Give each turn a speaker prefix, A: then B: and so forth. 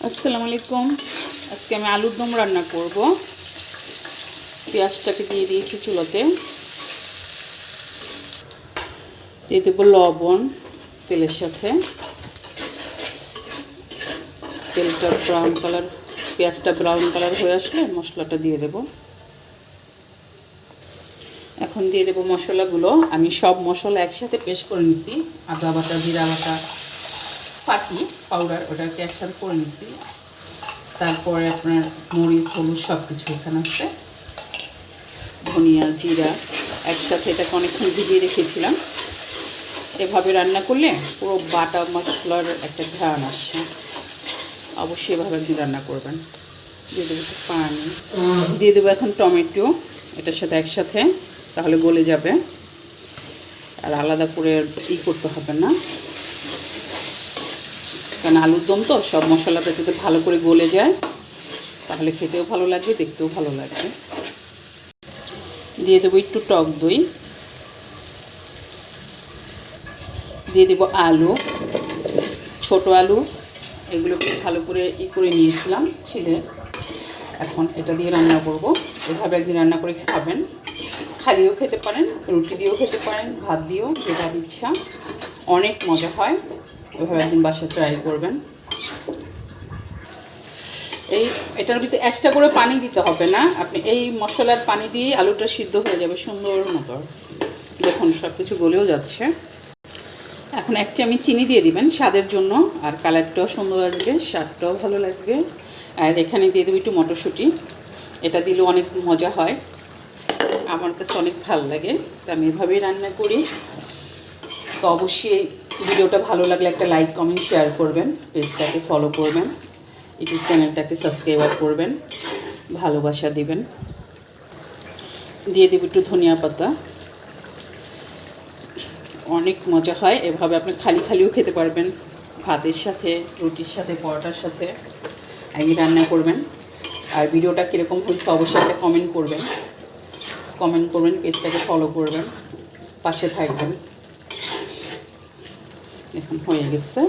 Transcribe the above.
A: আসসালামু আলাইকুম। আজকে আমি আলুর দম রান্না করব। পেঁয়াজটাকে দিয়ে দিয়েছি চুলাতে, দিয়ে দেবো লবণ তেলের সাথে। তেলটা ব্রাউন কালার, পেঁয়াজটা ব্রাউন কালার হয়ে আসলে মশলাটা দিয়ে দেব। এখন দিয়ে দেবো মশলাগুলো। আমি সব মশলা একসাথে পেস্ট করে নিচ্ছি। আদা বাটা, জিরা বাটা, ফাঁকি পাউডার ওটাকে একসাথে করে নিচ্ছি। তারপরে আপনার মরিচ, হলুদ সব কিছু এখানে আছে, ধনিয়া, জিরা একসাথে এটাকে অনেকক্ষণ ভিজিয়ে রেখেছিলাম। এভাবে রান্না করলে পুরো বাটা মশলার একটা ঘ্রাণ আসছে। অবশ্যই এভাবে একদিন রান্না করবেন। দিয়ে দেবো একটু পানি, দিয়ে দেবো এখন টমেটো এটার সাথে একসাথে, তাহলে গলে যাবে। আর আলাদা করে করতে হবে না, কারণ আলুর দম তো সব মশলাটা যদি ভালো করে গলে যায় তাহলে খেতেও ভালো লাগবে, দেখতেও ভালো লাগবে। দিয়ে দেবো একটু টক দই, দিয়ে দেবো আলু, ছোট আলু, এগুলোকে ভালো করে করে নিয়েছিলাম ছিলে। এখন এটা দিয়ে রান্না করব। এভাবে একদিন রান্না করে খাবেন, খালিও খেতে পারেন, রুটি দিয়েও খেতে পারেন, ভাত দিয়েও, যেটা ইচ্ছা। অনেক মজা হয়। ওইভাবে একদিন বাসায় ট্রাই করবেন। এটার ভিতরে এক্সট্রা করে পানি দিতে হবে না, আপনি এই মশলার পানি দিয়ে আলুটা সিদ্ধ হয়ে যাবে সুন্দর মতো। দেখুন সব কিছু গলেও যাচ্ছে। এখন 1 চামচ চিনি দিয়ে দিবেন স্বাদের জন্য, আর কালারটাও সুন্দর আসবে, স্বাদটাও ভালো লাগবে। আর এখানে দিয়ে দেবো একটু মটরশুঁটি, এটা দিলেও অনেক মজা হয়, আমার কাছে অনেক ভালো লাগে। তো আমি এভাবেই রান্না করি। তো অবশ্যই ভিডিওটা ভালো লাগলে একটা লাইক, কমেন্ট, শেয়ার করবেন, পেজটাকে ফলো করবেন, ইউটিউব চ্যানেলটাকে সাবস্ক্রাইব করবেন, ভালোবাসা দিবেন। দিয়ে দেব একটু ধনিয়া পাতা। অনেক মজা হয় এভাবে, আপনি খালিও খেতে পারবেন, ভাতের সাথে, রুটির সাথে, পরোটার সাথে। একদিন রান্না করবেন। আর ভিডিওটা কীরকম হয়েছে অবশ্যই একটা কমেন্ট করবেন, পেজটাকে ফলো করবেন, পাশে থাকবেন। এখন হয়ে গেছে।